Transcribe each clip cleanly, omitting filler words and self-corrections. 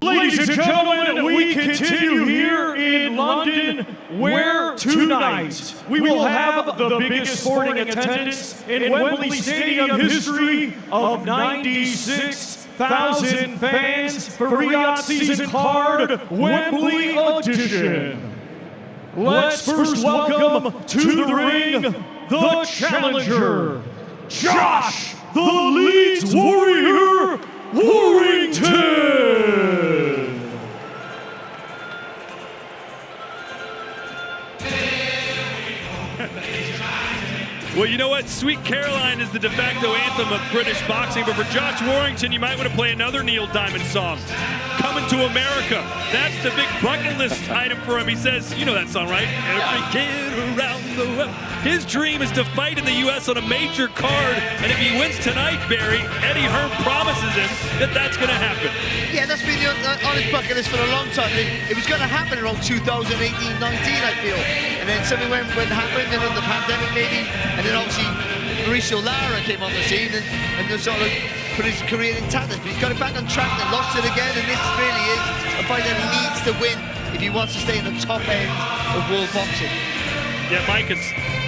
Ladies and gentlemen, we continue here in London, where tonight we will have the biggest sporting attendance in Wembley Stadium history of 96,000 fans for Riyadh season card Wembley Edition. Let's first welcome to the ring the challenger, Josh the Leeds Warrior Warrington. Well, you know what? Sweet Caroline is the de facto anthem of British boxing, but for Josh Warrington, you might want to play another Neil Diamond song, Coming to America. That's the big bucket list item for him. He says, you know that song, right? Every kid around the world. His dream is to fight in the U.S. on a major card, and if he wins tonight, Barry, Eddie Hearn promises him that that's going to happen. Yeah, that's been on his bucket list for a long time. It was going to happen around 2018-19, I feel. And then something went happened, and then the pandemic maybe, and then obviously Mauricio Lara came on the scene and sort of put his career in tatters. But he's got it back on track and lost it again, and this really is a fight that he needs to win if he wants to stay in the top end of world boxing. Yeah, Mike, as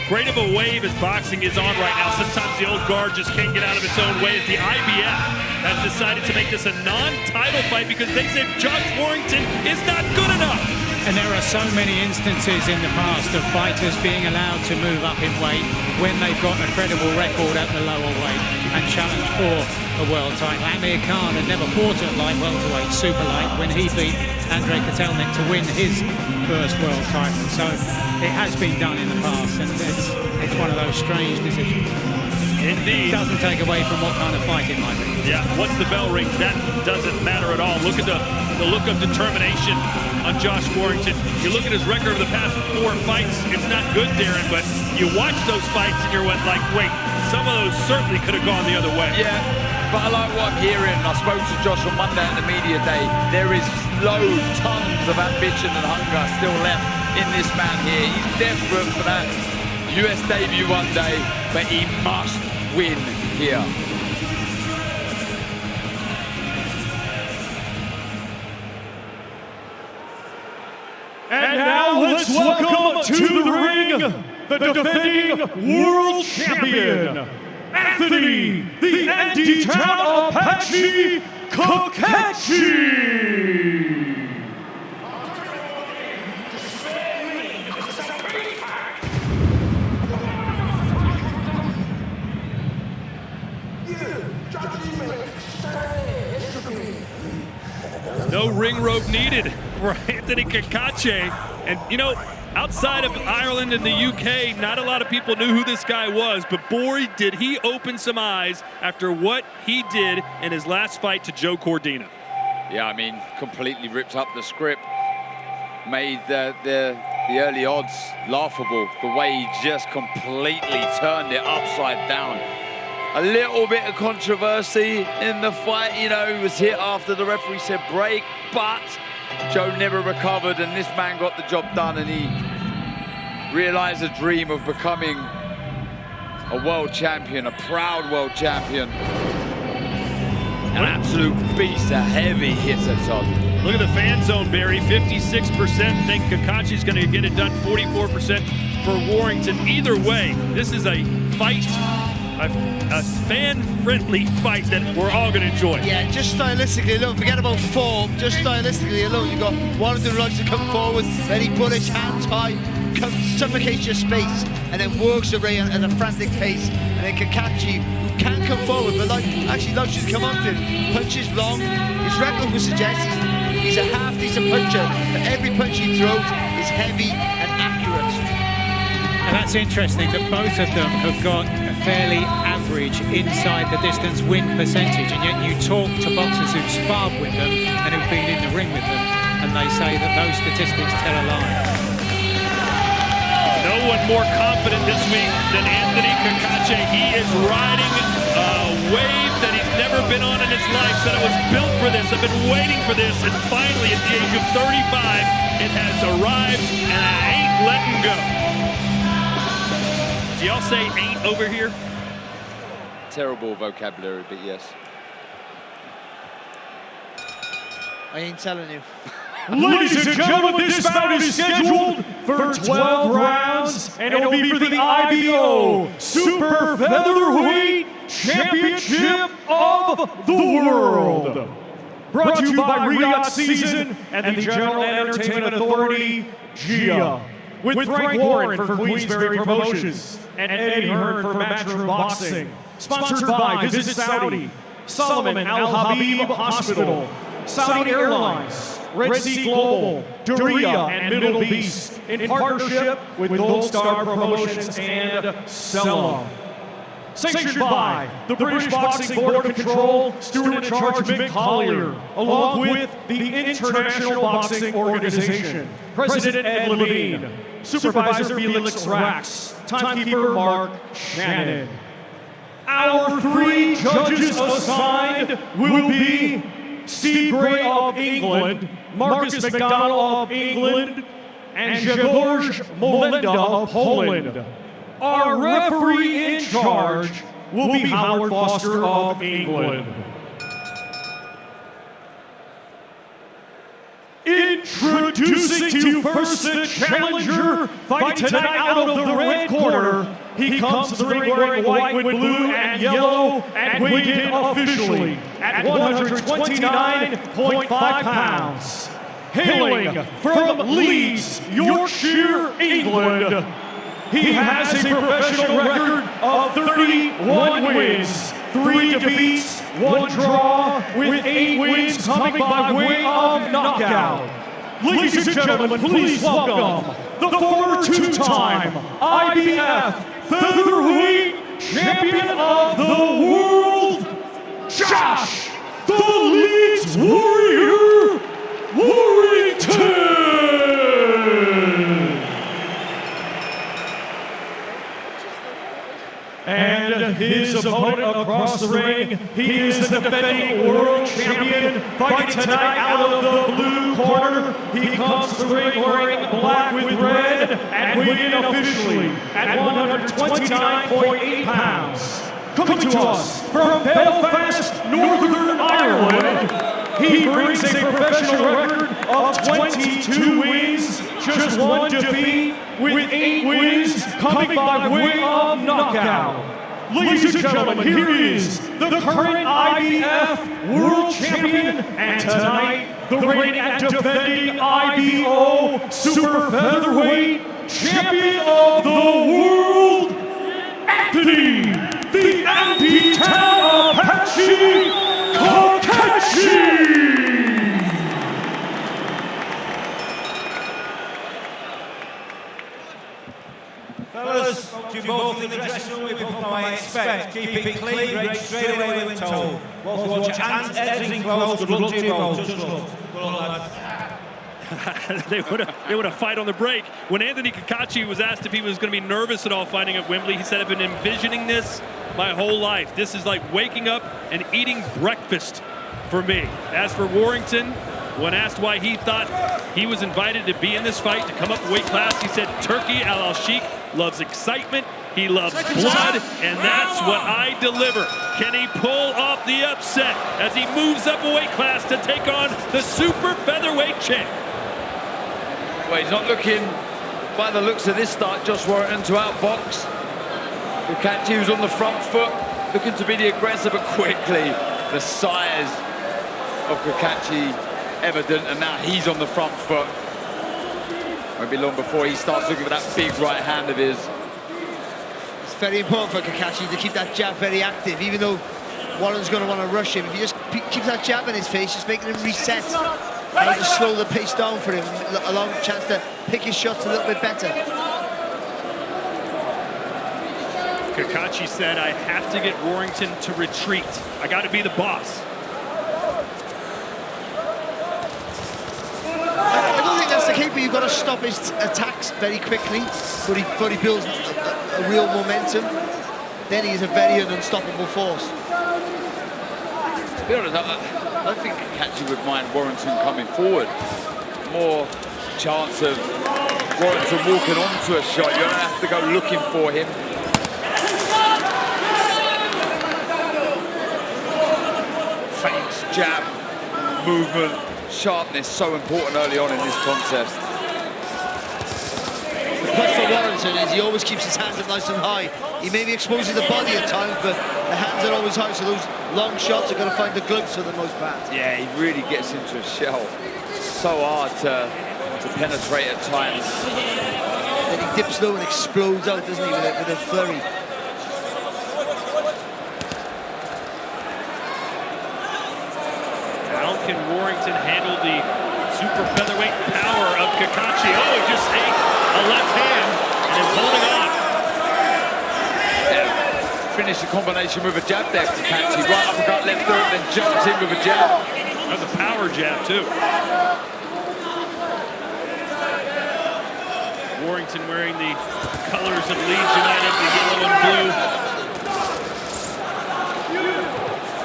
great of a wave as boxing is on right now, sometimes the old guard just can't get out of its own way. As the IBF has decided to make this a non-title fight because they said Josh Warrington is not good enough. And there are so many instances in the past of fighters being allowed to move up in weight when they've got a credible record at the lower weight and challenge for a world title. Amir Khan had never fought at light welterweight, super light, when he beat Andre Kotelnik to win his first world title. So it has been done in the past, and it's one of those strange decisions. Indeed. It doesn't take away from what kind of fight it might be. Yeah, once the bell rings, that doesn't matter at all. Look at the look of determination on Josh Warrington. You look at his record of the past 4 fights, it's not good, Darren, but you watch those fights and you're like, wait, some of those certainly could have gone the other way. Yeah, but I like what I'm hearing. I spoke to Josh on Monday at the media day. There is tons of ambition and hunger still left in this man here. He's desperate for that US debut one day, but he must win here. And now let's welcome to the ring the defending world champion, Anthony the Anti-Town Apache Cacace. No ring rope needed for Anthony Cacace. And, you know, outside of Ireland and the UK, not a lot of people knew who this guy was, but boy, did he open some eyes after what he did in his last fight to Joe Cordina. Yeah, I mean, completely ripped up the script, made the early odds laughable, the way he just completely turned it upside down. A little bit of controversy in the fight, you know, he was hit after the referee said break, but Joe never recovered, and this man got the job done, and he realized a dream of becoming a world champion, a proud world champion. An absolute beast, a heavy hitter, Todd. Look at the fan zone, Barry. 56% think Cacace's going to get it done, 44% for Warrington. Either way, this is a fight, a fan-friendly fight that we're all going to enjoy. Yeah, just stylistically alone, forget about form, just stylistically alone, you've got one of the likes to come forward, very bullish, hands high, suffocates your space, and then works away at a frantic pace. And then Cacace, who can come forward, but actually likes to come onto it, punches long. His record would suggest he's a half-decent puncher, but every punch he throws is heavy and accurate. And that's interesting that both of them have got a fairly average inside the distance win percentage, and yet you talk to boxers who've sparred with them and who've been in the ring with them, and they say that those statistics tell a lie. No one more confident this week than Anthony Cacace. He is riding a wave that he's never been on in his life. Said it was built for this. I've been waiting for this, and finally, at the age of 35, it has arrived, and I ain't letting go. Do y'all say ain't over here? Terrible vocabulary, but yes. I ain't telling you. Ladies and gentlemen, this bout is scheduled for 12 rounds, and it'll be for the IBO Super Featherweight Championship of the World. Brought to you by Riyadh Season and the General Entertainment Authority, GIA. With Frank Warren for Queensberry Promotions and Eddie Hearn for Matchroom Boxing. Sponsored by Visit Saudi, Solomon Al Habib Hospital, Saudi Airlines, Red Sea Global, Doria, and Middle Beast, in partnership with Gold Star Promotions and Selam. Sanctioned by the British Boxing Board of Control, Steward in Charge Mick Collier, along with the International Boxing Organization, President Ed Levine, Supervisor Felix Rax, Timekeeper Mark Shannon. Our 3 judges assigned will be Steve Gray of England, Marcus McDonald of England, and Grzegorz Molenda of Poland. Our referee in charge will be Howard Foster of England. Introducing to you first the challenger, fighting tonight out of the red corner. He comes to the ring wearing white with blue and yellow and weighed in officially at 129.5 pounds. Hailing from Leeds, Yorkshire, England, he has a professional record of 31 wins, 3 defeats, 1 draw, with 8 wins coming by way of knockout. Ladies and gentlemen, please welcome the former 2-time IBF Featherweight Champion of the World, Josh the Leeds Warrior Warrington! And his opponent across the ring, he is the defending world champion, fighting tonight out of the blue corner. He comes to the ring wearing black with red and weighed in officially at 129.8 pounds. Coming to us from Belfast, Northern Ireland, he brings a professional record of 22 wins, just 1 defeat, with 8 wins coming by way of knockout. Ladies and gentlemen, here is the current IBF World Champion, and tonight the reigning and defending IBO Super Featherweight Champion of the World, Anthony the Andy Town Apache Cacace! Fellas, to both in the dressing room, we put on my expect. Keep it clean, great, straight away when told. Both watch your hands, heads in close, good luck to you both. Just look. Good luck, lads. They would have fight on the break. When Anthony Cacace was asked if he was going to be nervous at all fighting at Wembley, he said, I've been envisioning this my whole life. This is like waking up and eating breakfast for me. As for Warrington, when asked why he thought he was invited to be in this fight, to come up weight class, he said, Turki Al-Sheikh loves excitement, he loves blood, and that's what I deliver. Can he pull off the upset as he moves up a weight class to take on the super featherweight champ? Well, he's not looking, by the looks of this start, Josh Warrington to outbox. Cacace was on the front foot, looking to be the aggressor, but quickly the size of Cacace evident, and now he's on the front foot. Won't be long before he starts looking for that big right hand of his. It's very important for Cacace to keep that jab very active, even though Warren's going to want to rush him. If he just keeps that jab in his face, just making him reset, and just slow the pace down for him, allow him a chance to pick his shots a little bit better. Cacace said, I have to get Warrington to retreat. I got to be the boss. I don't think that's the case, but you've got to stop his attacks very quickly before he builds a real momentum. Then he's a very unstoppable force. To be honest, I don't think Cacace would mind Warrington coming forward. More chance of Warrington walking onto a shot. You don't have to go looking for him. Feints, jab, movement. sharpness so important early on in this contest. The plus for Warrington is he always keeps his hands up nice and high. He maybe exposes the body at times, but the hands are always high, so those long shots are going to find the gloves for the most part. Yeah, he really gets into a shell. So hard to penetrate at times. Then he dips low and explodes out, doesn't he, with a flurry. How can Warrington handle the super featherweight power of Cacace? Oh, he just ate a left hand and is holding on. Yeah, finish the combination with a jab there, Cacace. Right uppercut, left hook, then jumps in with a jab. That was a power jab, too. Warrington wearing the colors of Leeds United, the yellow and blue.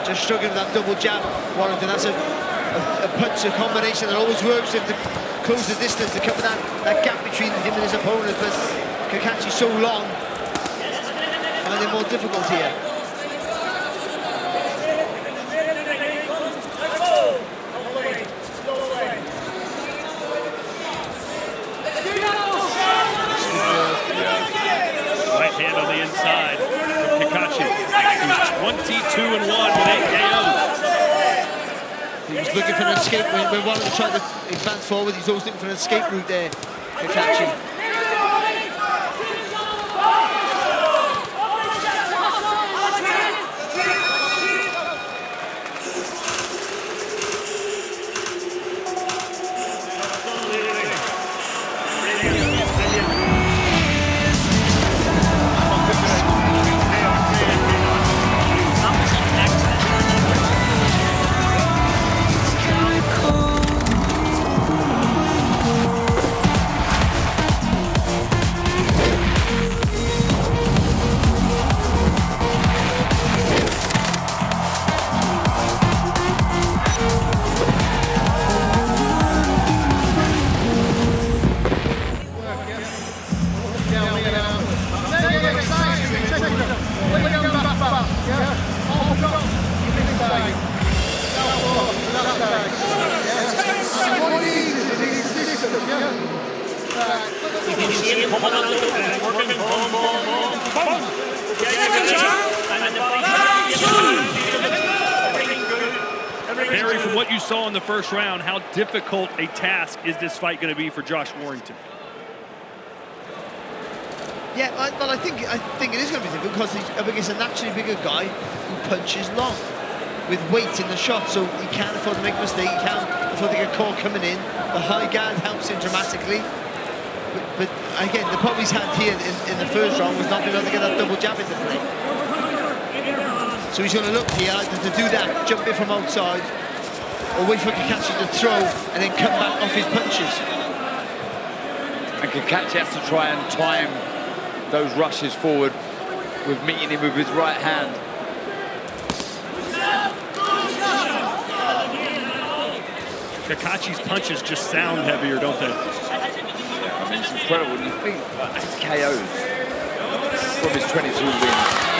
Just struggling with that double jab, Warrington. That's a punch, a combination that always works to close the distance, to cover that gap between him and his opponent. But Cacace's so long, finding it more difficult here. Right hand on the inside from Cacace. He's 22-1 with 8 KOs. He was looking for an escape when Warrington tried to advance forward. He's always looking for an escape route there, Cacace. Barry, from what you saw in the first round, how difficult a task is this fight going to be for Josh Warrington? Yeah, well, I think it is going to be difficult because he's up against a naturally bigger guy who punches long with weight in the shot, so he can't afford to make a mistake. He can't afford to get caught coming in. The high guard helps him dramatically. But again, the problem he's had here in the first round was not being able to get that double jab into play. So he's going to look here either to do that, jump in from outside, or wait for Cacace to throw and then come back off his punches. And Cacace has to try and time those rushes forward with meeting him with his right hand. Cacace's punches just sound heavier, don't they? Yeah, I mean, it's incredible. You think 8 KOs from his 22 wins.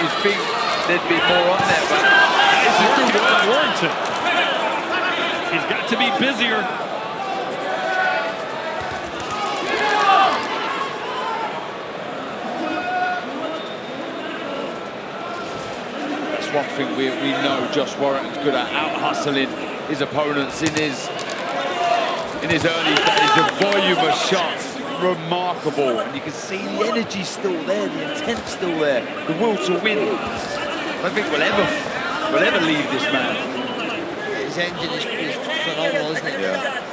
You think there'd be more on there, but This is through Warrington. He's got to be busier. that's one thing we know Josh Warrington's good at, out-hustling his opponents in his early days. The volume of shots, remarkable. And you can see the energy still there, the intent still there, the will to win. I don't think we'll ever leave this man. His engine is phenomenal, isn't it? Yeah.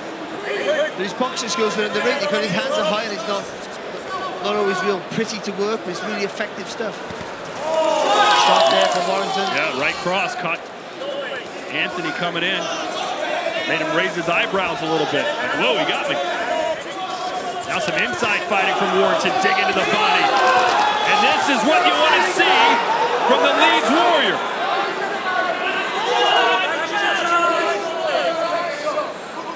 But his boxing skills are in the ring because his hands are high and it's not always real pretty to work, but it's really effective stuff. Shot there from Warrington. Yeah, right cross caught Anthony coming in. Made him raise his eyebrows a little bit. Like, whoa, he got me. Now some inside fighting from Warrington, dig into the body. And this is what you want to see from the Leeds Warrior.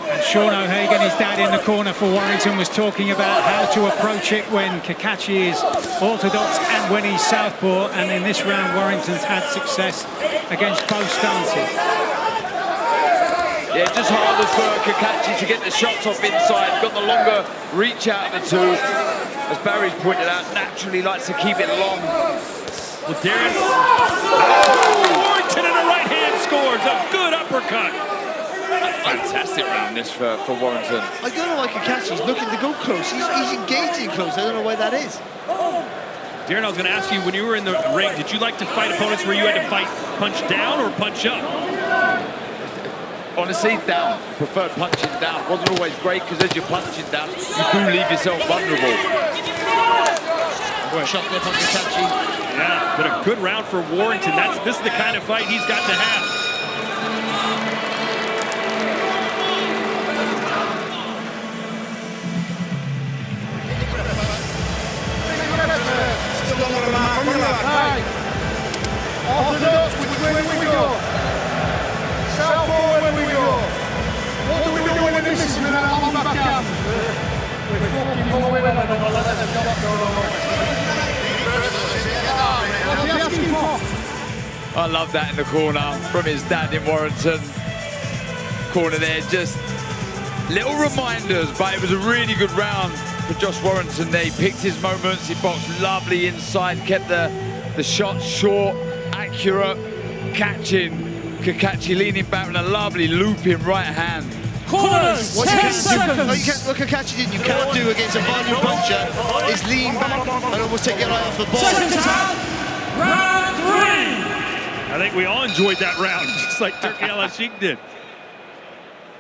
And Sean O'Hagan, his dad in the corner for Warrington, was talking about how to approach it when Cacace is orthodox and when he's southpaw. And in this round, Warrington's had success against both stances. Yeah, just harder for Cacace to get the shots off inside. Got the longer reach out of the two. As Barry's pointed out, naturally likes to keep it long. Well, Darren, Warrington in a right hand scores a good uppercut. Fantastic round this for Warrington. I don't know why Cacace's looking to go close. He's engaging close. I don't know why that is. Darren, I was going to ask you, when you were in the ring, did you like to fight opponents where you had to fight punch down or punch up? Honestly, down. Preferred punching down. Wasn't always great because as you're punching down, you do leave yourself vulnerable. Shot there from Cacace. Yeah, but a good round for Warrington. This is the kind of fight he's got to have. Orthodox, which way we go? South forward when we go. What do we do when this is when I'm back down? We're fucking going on and let them go. I love that in the corner from his dad in Warrington. Corner there, just little reminders, but it was a really good round for Josh Warrington there. He picked his moments, he boxed lovely inside, kept the shots short, accurate, catching. Cacace leaning back with a lovely looping right hand. Corners, 10 seconds. What Cacace did, you can't do against a volume puncher is lean back and almost take your eye off the ball. Round 3. I think we all enjoyed that round, just like Turki Al-Sheikh did.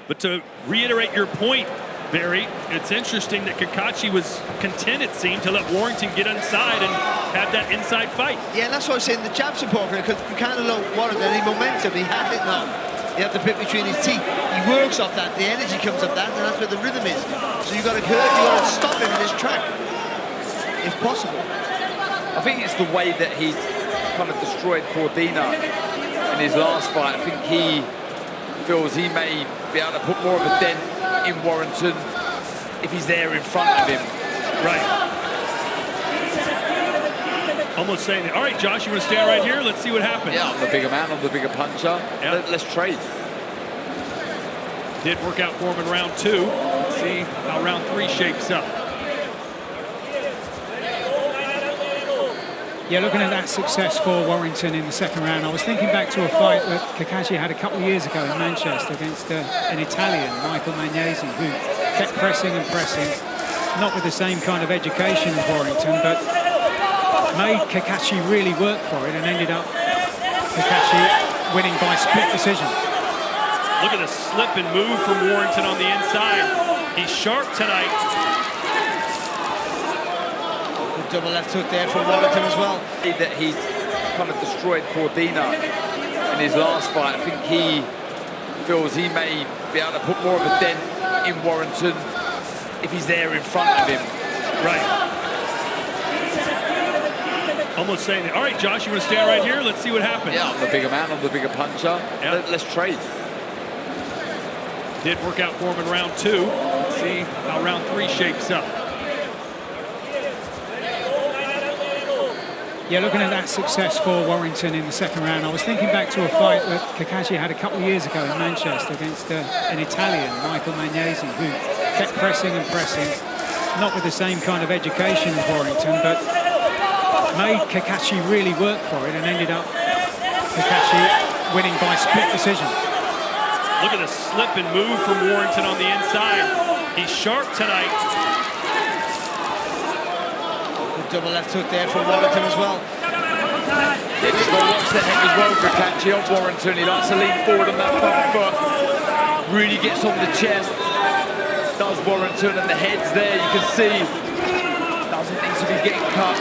But to reiterate your point, Barry, it's interesting that Cacace was content, it seemed, to let Warrington get inside and have that inside fight. Yeah, and that's what I was saying, the jab support for it, because you can't allow Warrington any momentum. He had it now. He had the bit between his teeth. He works off that, the energy comes off that, and that's where the rhythm is. So you've got to hurt, you've got to stop him in his track, if possible. I think it's the way that he kind of destroyed Cordina in his last fight. I think he feels he may be able to put more of a dent in Warrington if he's there in front of him. Right. Almost saying that, all right, Josh, you want to stand right here? Let's see what happens. Yeah, I'm the bigger man, I'm the bigger puncher. Yeah. Let's trade. Did work out for him in round 2. Let's see how round 3 shapes up. Yeah, looking at that success for Warrington in the second round, I was thinking back to a fight that Cacace had a couple of years ago in Manchester against an Italian, Michael Magnesi, who kept pressing and pressing, not with the same kind of education as Warrington, but made Cacace really work for it and ended up Cacace winning by split decision. Look at the slip and move from Warrington on the inside. He's sharp tonight. Double left hook there from Warrington as well. That he kind of destroyed Cordina in his last fight. I think he feels he may be able to put more of a dent in Warrington if he's there in front of him. Right. Almost saying that, all right, Josh, you want to stand right here? Let's see what happens. Yeah, I'm the bigger man, I'm the bigger puncher. Yeah. Let's trade. Did work out for him in round 2. Let's see how round 3 shapes up. Yeah, looking at that success for Warrington in the second round, I was thinking back to a fight that Cacace had a couple of years ago in Manchester against an Italian, Michael Magnesi, who kept pressing and pressing, not with the same kind of education as Warrington, but made Cacace really work for it and ended up Cacace winning by split decision. Look at the slip and move from Warrington on the inside. He's sharp tonight. Double left hook there from Warrington as well. Yeah, just go watch the head as well, Cacace on Warrington. He likes to lean forward on that front foot. Really gets on the chest. Does Warrington, and the head's there, you can see. Doesn't need to be getting cut.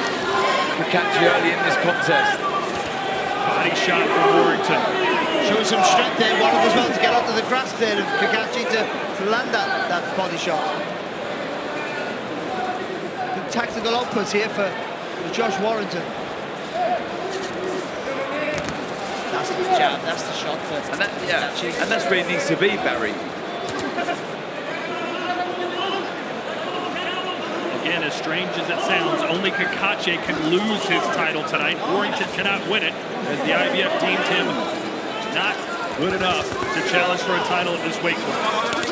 Cacace early in this contest. Body shot from Warrington. Showing some strength there, Warrington as well, to get onto the grasp there of Cacace to land that body shot. Tactical outputs here for Josh Warrington. That's the jab, that's the shot for and that's where it needs to be, Barry. Again, as strange as it sounds, only Cacace can lose his title tonight. Warrington cannot win it, as the IBF deemed him not good enough to challenge for a title at this weight class.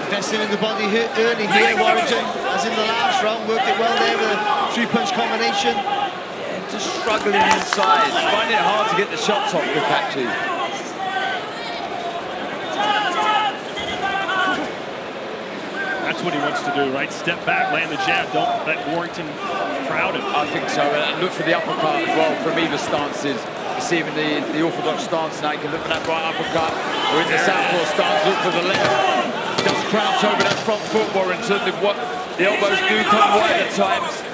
Investing in the body early here, Warrington, as in the last round, worked it well there with a three-punch combination. Yeah, just struggling inside, finding it hard to get the shots off Cacace. That's what he wants to do, right? Step back, land the jab. Don't let Warrington crowd him. I think so, and look for the uppercut as well from either stances. You see him in the orthodox stance now, you can look for that right uppercut, or in the southpaw stance, look for the left. Does crouch over that front foot, Warrington. The elbows do come wide at times.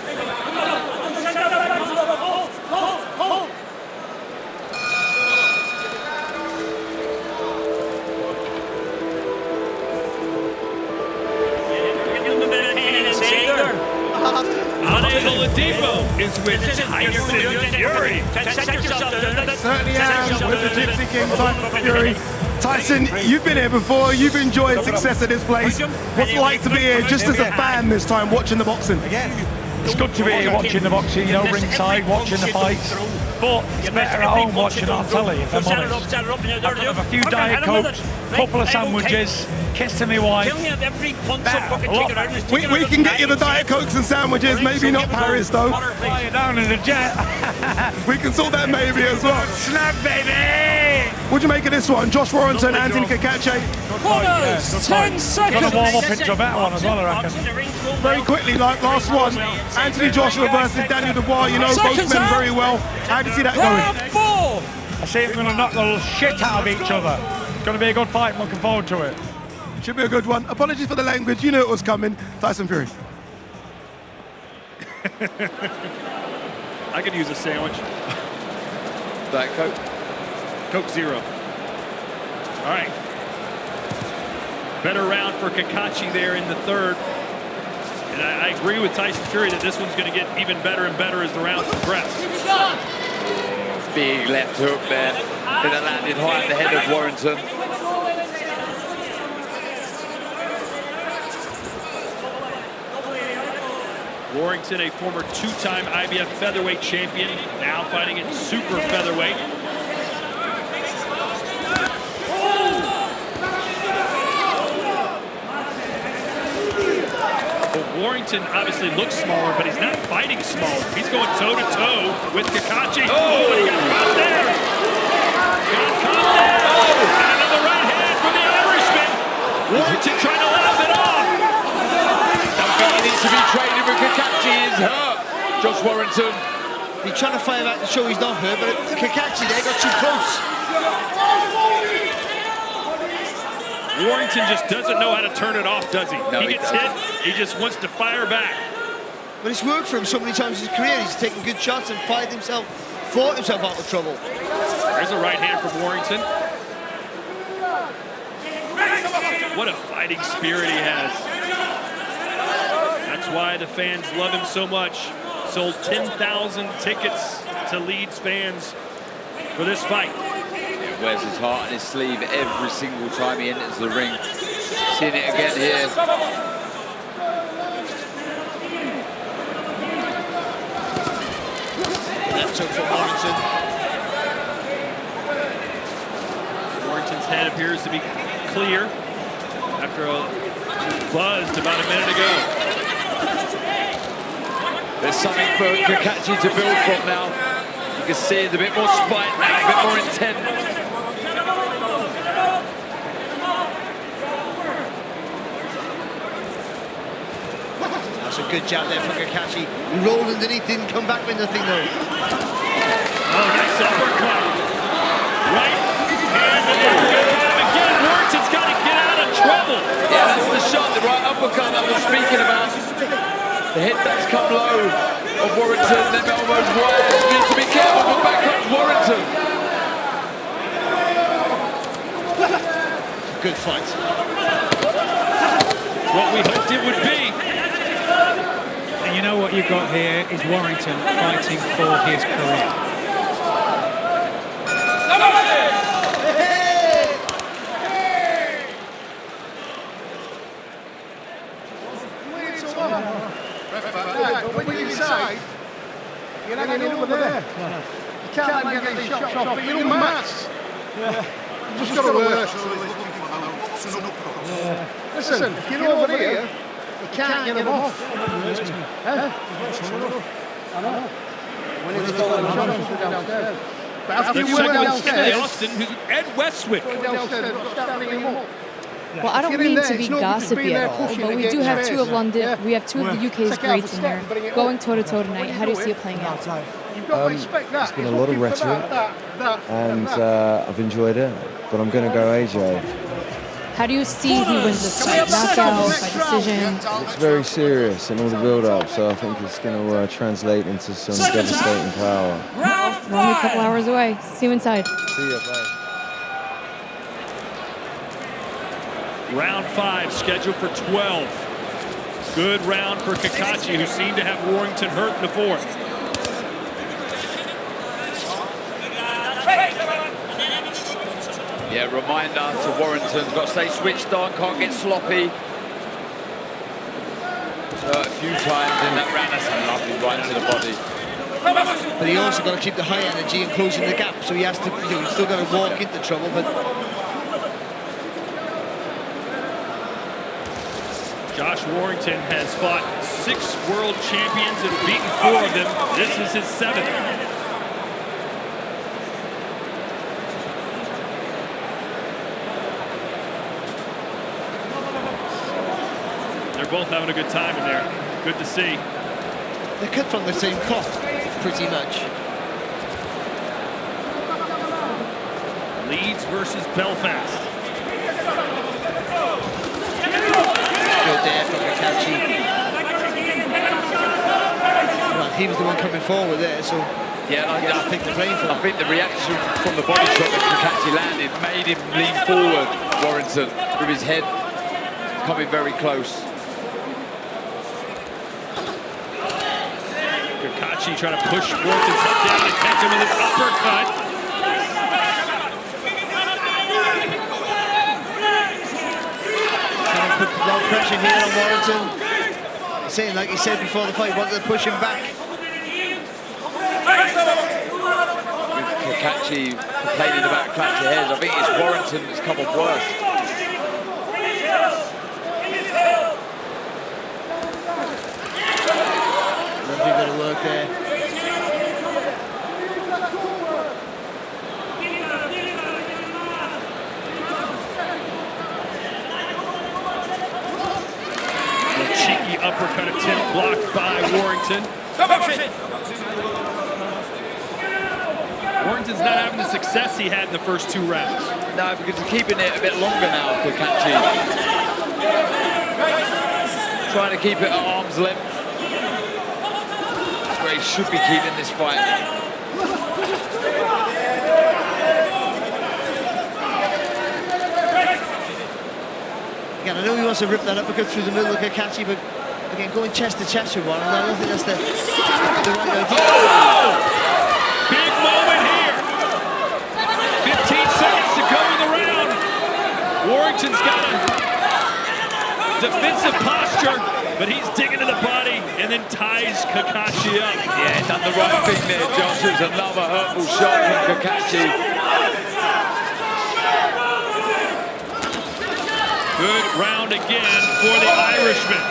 Oladipo is with Tyson Fury. Certainly am with the Gypsy King Tyson Fury. Tyson, you've been here before, you've enjoyed success at this place. What's it like to be here just as a fan this time watching the boxing? It's good to be here watching the boxing, you know, ringside, watching the fights. But it's better at home watching on telly, if I'm honest. I could have a few Diet Cokes, couple of sandwiches, kiss to my wife. We can get you the Diet Cokes and sandwiches, maybe not Paris though. Fly you down in a jet. We can sort that maybe as well. Snap, baby! What'd you make of this one? Josh Warrington, Anthony Cacace. 10 seconds. Got to warm up into a better one as well, I reckon. Very quickly, like last one, Anthony Joshua versus Daniel Dubois. You know both men very well. How do you see that going? I see them going to knock the shit out of each other. It's going to be a good fight. I'm looking forward to it. Should be a good one. Apologies for the language. You knew it was coming. Tyson Fury. I could use a sandwich. Diet Coke. Coke Zero. All right. Better round for Cacace there in the third. And I agree with Tyson Fury that this one's going to get even better and better as the rounds progress. Big left hook there. But it landed high at the head of Warrington. Warrington, a former two-time IBF featherweight champion, now fighting at super featherweight. Warrington obviously looks smaller, but he's not fighting smaller. He's going toe-to-toe with Cacace. Oh, and he got caught there. Got caught there. Oh, and another right hand from the Irishman. Warrington trying to laugh it off. He needs to be trading with Cacace. He's hurt. Josh Warrington. He's trying to fire back to show he's not hurt, but Cacace there got too close. Warrington just doesn't know how to turn it off, does he? No, he gets hit, he just wants to fire back. But it's worked for him so many times in his career. He's taken good shots and fought himself out of trouble. There's a right hand from Warrington. What a fighting spirit he has. That's why the fans love him so much. Sold 10,000 tickets to Leeds fans for this fight. Wears his heart on his sleeve every single time he enters the ring. Seeing it again here. Left hook from Warrington. Warrington's head appears to be clear after a buzzed about a minute ago. There's something for Cacace to build from now. You can see it's a bit more spite now, a bit more intent. That's a good jab there from Cacace. He rolled underneath, didn't come back with nothing though. Oh, nice uppercut. Right hand again. Warrington's got to get out of trouble. Yeah, that's the shot, the right uppercut that I was speaking about. The head does come low of Warrington, them elbows wide. Needs to be careful, but back comes Warrington. Good fight. What we hoped it would be. And you know what you've got here is Warrington fighting for his career. But when you inside, you're not getting over there. You can't get these shots off, but you're all matched. Just got to work. Listen, you know over here, you can't get them off. I know. When it's downstairs. But after you went downstairs, Austin, who's Ed Westwick. Well, I don't mean to be gossipy at all, but we do have two of London. We have two of the UK's greats in there going toe-to-toe tonight. How do you see it playing out? It's been a lot of rhetoric, and I've enjoyed it, but I'm going to go AJ. How do you see he wins this fight? Knockout, by decision? It's very serious in all the build-up, so I think it's going to translate into some devastating power. We're only a couple hours away. See you inside. See ya, bye. Round 5 scheduled for 12. Good round for Cacace, who seemed to have Warrington hurt in the 4th. Yeah, reminder to Warrington, got to stay switched on, can't get sloppy. A few times in that round, that's a lovely right to the body. But he also got to keep the high energy and closing the gap, so he has to, he's still got to walk into trouble, but... Josh Warrington has fought 6 world champions and beaten 4 of them. This is his 7th. They're both having a good time in there. Good to see. They're cut from the same cloth, pretty much. Leeds versus Belfast. Good there from Cacace. Well, he was the one coming forward there, so Yeah, I think they're playing for I think the reaction from the body shot that Cacace landed made him lean forward, Warrington, with his head coming very close. Cacace trying to push Warrington's head down and catch him with his uppercut. put a lot of pressure here on Warrington. Saying, like he said before the fight, wanted to push him back. Cacace complaining about clash of heads. I think it's Warrington that's come off worse. Lovely bit of work there. Cheeky uppercut attempt blocked by Warrington. Warrington's not having the success he had in the first 2 rounds. No, because he's keeping it a bit longer now, Cacace. Trying to keep it at arm's length. That's where he should be keeping this fight. Again, I know he wants to rip that uppercut through the middle of Cacace, but again, going chest to chest with one, and I don't think that's the right idea. Oh! Big moment here. 15 seconds to go in the round. Warrington's got a defensive posture, but he's digging to the body and then ties Cacace up. Yeah, done the right thing there, Josh. It was another hurtful shot from Cacace. Good round again for the Irishman.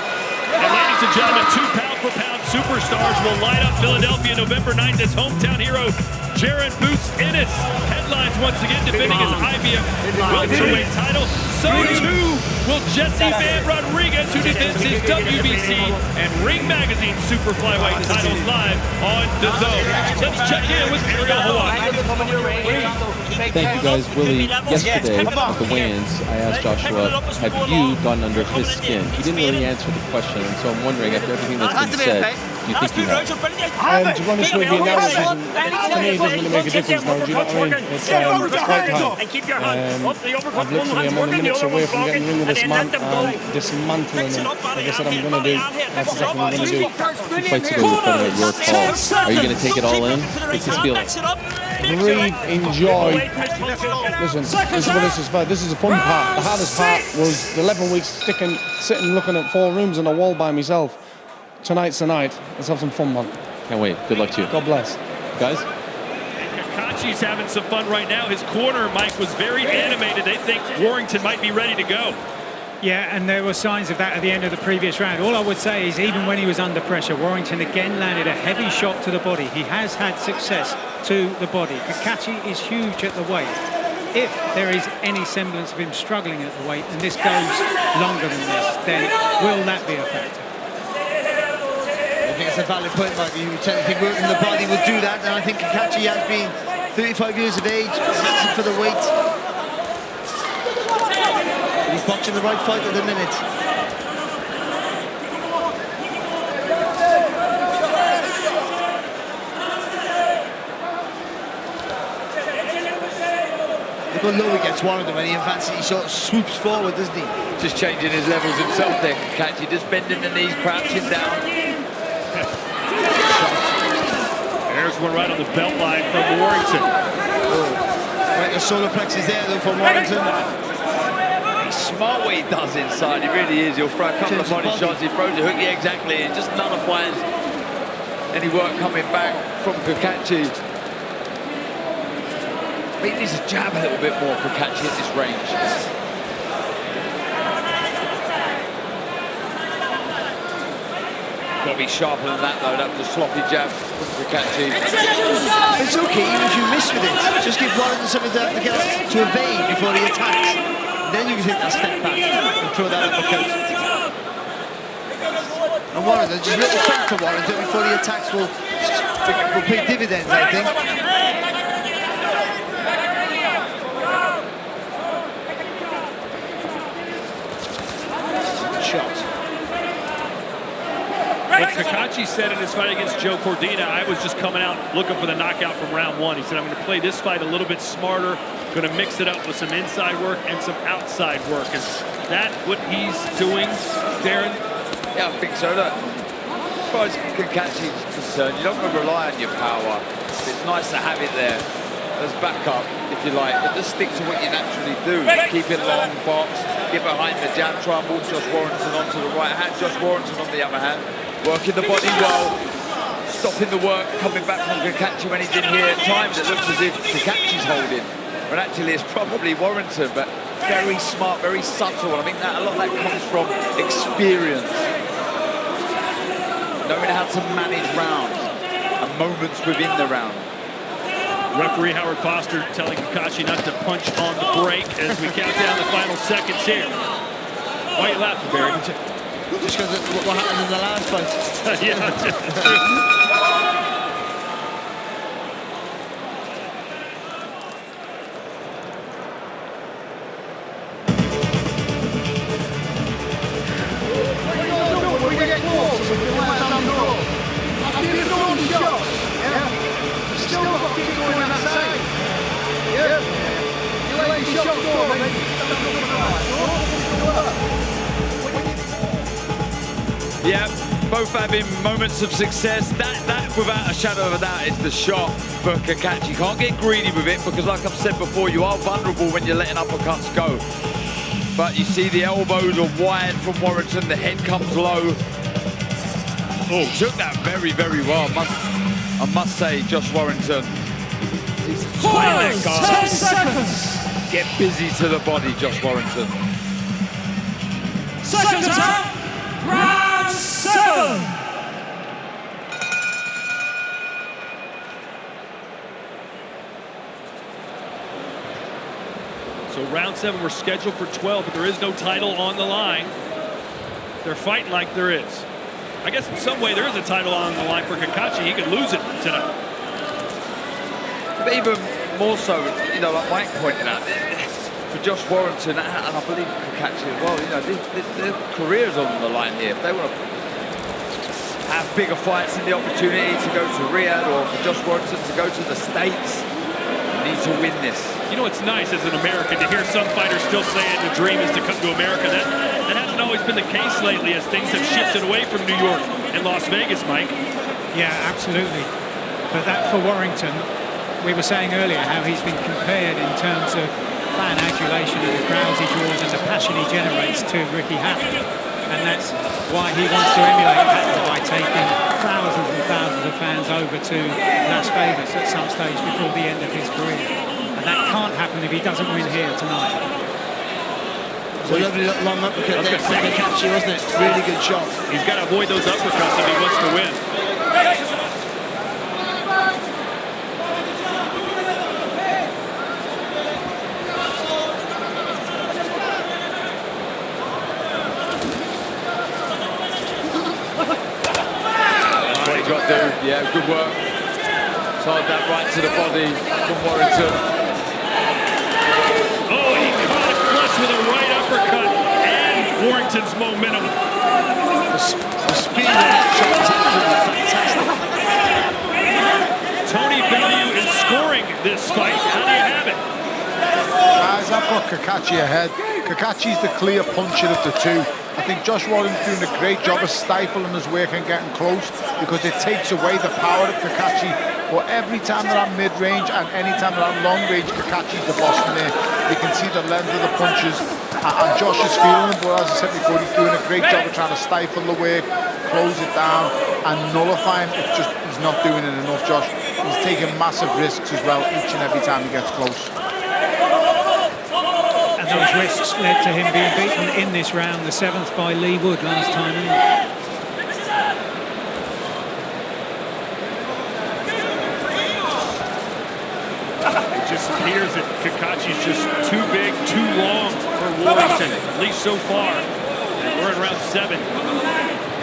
And ladies and gentlemen, 2 pound-for-pound superstars will light up Philadelphia November 9th as hometown hero Jaron Boots Ennis headlines once again, defending his IBF welterweight title. So too will Jesse Van Rodriguez, who defends his WBC and Ring Magazine Super Flyweight titles live on DAZN. Let's check in with Ariel Hawaii. Thank you guys. Willie, yesterday at the weigh-ins, I asked Joshua, have you gotten under his skin? He didn't really answer the question, and so I'm wondering, after everything that's been said, do you think you have? To be honest with you, now for me it doesn't really make a difference now, do you know what I mean? It's quite time. I've literally, I'm only minutes away from getting rid of this man and dismantling him. Like I said, I'm going to do. That's exactly what I'm going to do. 2 fights ago, you're fighting at your call. Are you going to take it all in? What's this feeling? Breathe, enjoy. Listen, this is what this is about. This is the fun part. The hardest part was the 11 weeks sitting looking at 4 rooms on a wall by myself. Tonight's the night. Let's have some fun, man. Can't wait. Good luck to you. God bless. Guys? Cacace's having some fun right now. His corner, Mike, was very animated. They think Warrington might be ready to go. Yeah, and there were signs of that at the end of the previous round. All I would say is even when he was under pressure, Warrington again landed a heavy shot to the body. He has had success to the body. Cacace is huge at the weight. If there is any semblance of him struggling at the weight, and this goes longer than this, then will that be a factor? I think it's a valid point, Mike. You technically working the body will do that, and I think Cacace has been 35 years of age, for the weight. He's boxing the right fight at the minute. Look how low he gets Warrington when he advances. He sort of swoops forward, doesn't he? Just changing his levels himself there, Cacace, just bending the knees, crouching down. And there's one right on the belt line from Warrington. Right, the solar plexus there though from Warrington. He's smart what he does inside, he really is. He'll throw a couple of body shots, he throws a hook, yeah, exactly, and just nullifies any work coming back from Cacace. He needs to jab a little bit more, Cacace, at this range. Got to be sharper than that though. That was a sloppy jab from Cacace. It's okay, even if you miss with it. Just give Warrington something to evade before he attacks. Then you can take that step back and throw that uppercut. And Warrington, just a little feint for Warrington before he attacks will pay dividends, I think. Shot. What Cacace said in his fight against Joe Cordina, I was just coming out looking for the knockout from round one. He said, I'm going to play this fight a little bit smarter, going to mix it up with some inside work and some outside work. Is that what he's doing, Darren? Yeah, I think so. Look, as far as Cacace is concerned, you don't want to rely on your power. It's nice to have it there as backup, if you like, but just stick to what you naturally do. Keep it long, box, get behind the jab, try and move Josh Warrington onto the right hand. Josh Warrington, on the other hand, working the body well, stopping the work, coming back from Cacace when he's in here. At times it looks as if Cacace's holding, but actually it's probably Warrington, but very smart, very subtle. And I think that a lot of that comes from experience. Knowing how to manage rounds and moments within the round. Referee Howard Foster telling Cacace not to punch on the break as we count down the final seconds here. Why are you laughing, Barry? Just because of what happened in the last fight. Yeah. When we get close, we can let them go. After you've done shots, you still got to keep going on that side. You let your shot go, then you Yeah, both having moments of success. That without a shadow of a doubt is the shot for Cacace. You can't get greedy with it because, like I've said before, you are vulnerable when you're letting uppercuts go. But you see the elbows are wide from Warrington, the head comes low. Oh, took that very, very well. I must say, Josh Warrington. Pause, 10 seconds. Get busy to the body, Josh Warrington. Second time, round 7. So round 7, we're scheduled for 12, but there is no title on the line. They're fighting like there is. I guess in some way there is a title on the line for Cacace. He could lose it tonight. But even more so, you know, like Mike pointed out, for Josh Warrington, and I believe Cacace as well, you know, their careers on the line here. If they want to have bigger fights and the opportunity to go to Riyadh, or for Josh Warrington to go to the States, they need to win this. You know, it's nice as an American to hear some fighters still saying the dream is to come to America. That hasn't always been the case lately as things have shifted away from New York and Las Vegas, Mike. Yeah, absolutely. But that for Warrington, we were saying earlier how he's been compared in terms of fan adulation and the crowds he draws and the passion he generates to Ricky Hatton. And that's why he wants to emulate Hatton by taking thousands and thousands of fans over to Las Vegas at some stage before the end of his career. And that can't happen if he doesn't win here tonight. It's a lovely long uppercut there from Cacace, wasn't it? Really good shot. He's got to avoid those uppercuts if he wants to win. Got there, yeah, good work. Tied that right to the body from Warrington. Oh, he caught it flush with a right uppercut, and Warrington's momentum. The speed of that shot is absolutely fantastic. Tony Bellew is scoring this fight. How do you have it? Guys, I've got Cacace ahead. Cacace's the clear puncher of the two. I think Josh Warrington's doing a great job of stifling his work and getting close because it takes away the power of Cacace. But every time that I'm mid-range and any time that I'm long-range, Cacace's the boss in there. You can see the length of the punches and Josh is feeling them, but as I said before, he's doing a great job of trying to stifle the work, close it down and nullify him. It's just, he's not doing it enough, Josh. He's taking massive risks as well each and every time he gets close. And those risks led to him being beaten in this round, the 7th by Lee Wood last time in. It just appears that Cacace's just too big, too long for Warrington, at least so far. We're in round 7,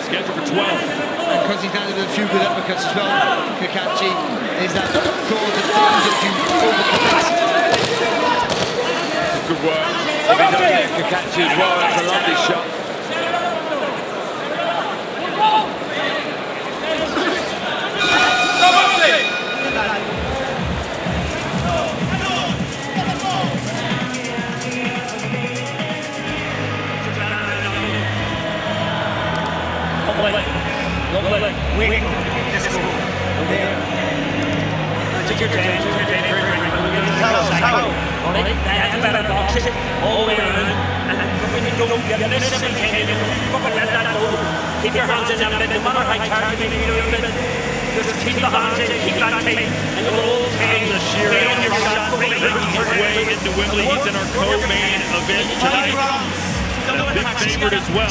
scheduled for 12. And because he's landed with a few good uppercuts as well, Cacace is that thought of things if you overcome. Good work. Cacace as well. That's a lovely shot. Keep your hands in them, no matter how tired you may be, just keep the hands in, keep that tight, and you'll all take the sheer making his way into Wembley. He's in our co-main event tonight. And a big favorite as well.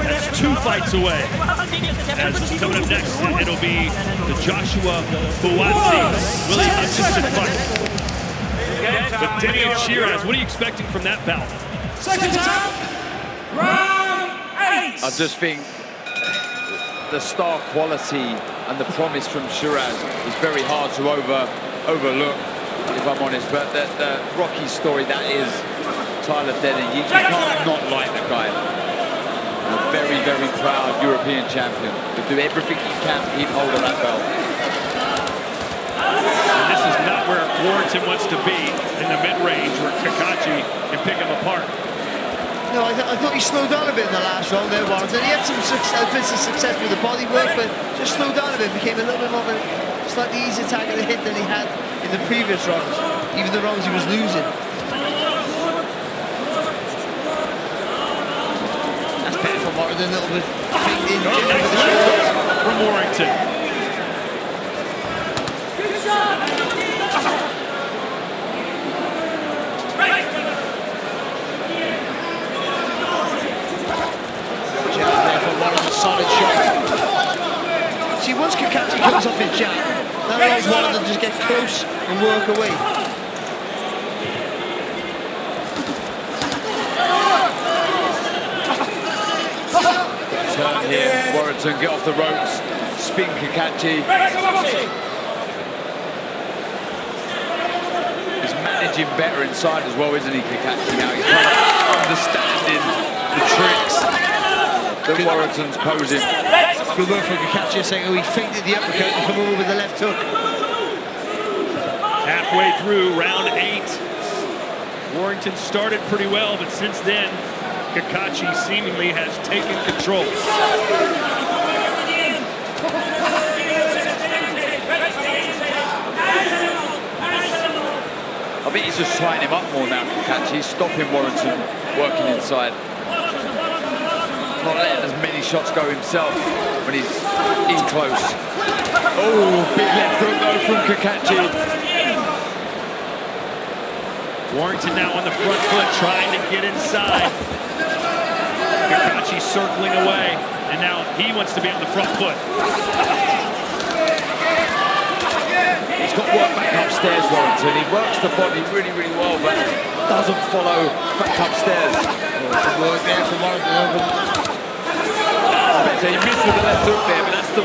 That's 2 fights away. As coming up next, it'll be the Joshua Buatsi Willie Hutchinson fight. But Denny and Shiraz, what are you expecting from that bout? Second time, round 8. I just think the star quality and the promise from Shiraz is very hard to overlook, if I'm honest. But the Rocky story, that is Tyler Denny. You can't not like the guy. A very, very proud European champion. He'll do everything he can to keep hold of that belt. And this is not where Warrington wants to be, in the mid-range where Cacace can pick him apart. No, I thought he slowed down a bit in the last round there, Warrington. He had some bits of success with the body work, but just slowed down a bit, became a little bit more of a slightly easier target to hit than he had in the previous rounds, even the rounds he was losing. That's better from Warrington, a little bit faked in. From Warrington. Solid shot. See, once Cacace comes off his jab, that allows one of them to just get close and work away. Turn here, Warrington, get off the ropes, spin Cacace. He's managing better inside as well, isn't he, Cacace? Now he's kind of understanding the tricks that Warrington's posing. Good work from Cacace, saying, oh, he feinted the uppercut and come over with the left hook. Halfway through round 8. Warrington started pretty well, but since then, Cacace seemingly has taken control. I think he's just tying him up more now, Cacace. He's stopping Warrington working inside. not letting as many shots go himself when he's in close. Oh, big left hook though from Cacace. Warrington now on the front foot, trying to get inside. Cacace circling away, and now he wants to be on the front foot. He's got work back upstairs, Warrington. He works the body really, really well, but doesn't follow back upstairs. Good work there from Warrington. He missed with the left hook there, but that's the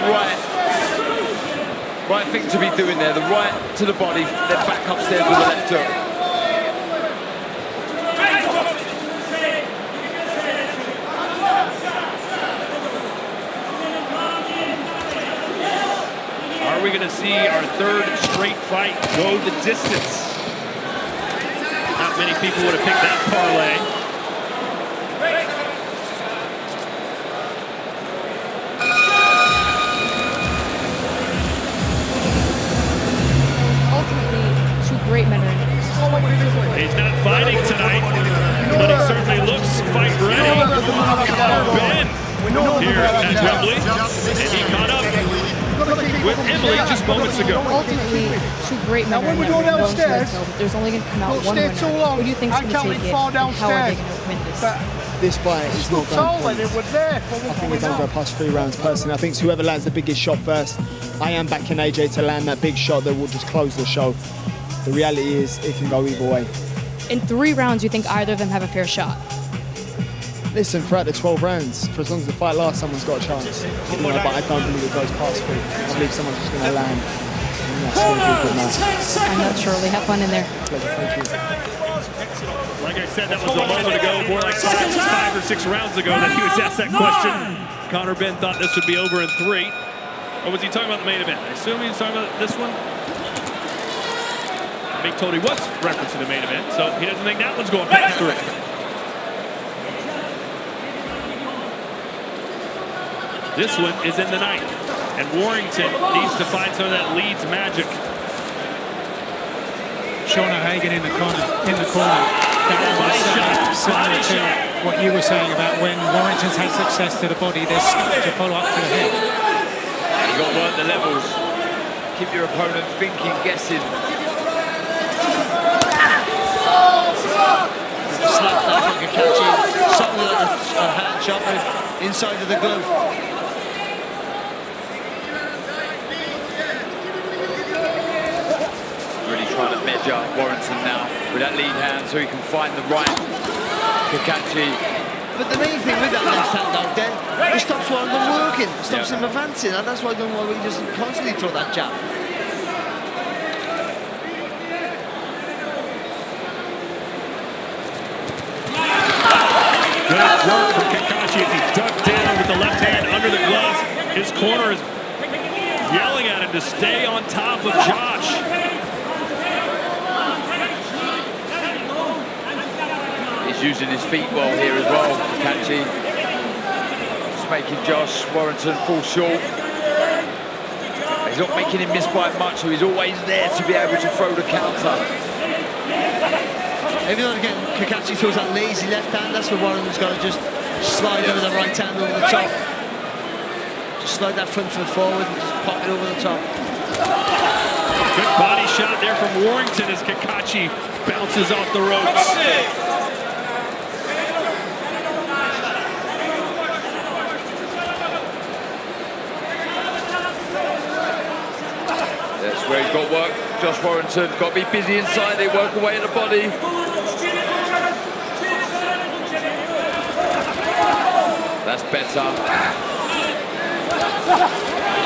right thing to be doing there. The right to the body, then back upstairs with the left hook. Are we going to see our third straight fight go the distance? Not many people would have picked that parlay. Ultimately, two great men are in it. He's not fighting tonight, but he certainly looks fight ready. Ben here at Wembley, and he caught up with Emily just moments ago. Ultimately, two great men are in it. But there's only going to come out one winner. Who do you think's going to take it? And how are they going to win this? This fight is not going to I think we don't go past 3 rounds personally. I think it's whoever lands the biggest shot first. I am backing AJ to land that big shot that will just close the show. The reality is it can go either way. In 3 rounds, you think either of them have a fair shot? Listen, throughout the 12 rounds, for as long as the fight lasts, someone's got a chance. You know, but I don't believe it goes past 3. I believe someone's just going to land. And that's going to be a good match. I'm not surely. Have fun in there. Pleasure, thank you. Like I said, that was a moment ago, more like 5 or 6 rounds ago that he was asked that question. Conor Benn thought this would be over in 3. Or was he talking about the main event? I assume he was talking about this one. Mick told he was referencing the main event, so he doesn't think that one's going past 3. This one is in the 9th, and Warrington needs to find some of that Leeds magic. Shauna Hagan in the corner. That was similar to what you were saying about when Warrington's had success to the body, there's to follow up to the head. You've got to work the levels. Keep your opponent thinking, guessing. Slap that from Cacace. Something like a hand shot inside of the glove. Really trying to measure Warrington now with that lead hand so he can find the right Cacace. But the main thing with that left hand out there, it stops Warrington working, stops him advancing, and that's why I don't know why we just constantly throw that jab. Good work from Cacace as he ducked down with the left hand under the gloves. His corner is yelling at him to stay on top of Josh. He's using his feet well here as well, Cacace. Just making Josh Warrington fall short. He's not making him miss by much, so he's always there to be able to throw the counter. Every now and again, Cacace throws that lazy left hand, that's where Warrington's got to just slide over the right hand over the top. Just slide that front foot forward and just pop it over the top. Good body shot there from Warrington as Cacace bounces off the ropes. That's where he's got work. Josh Warrington got to be busy inside, they work away at the body. That's better.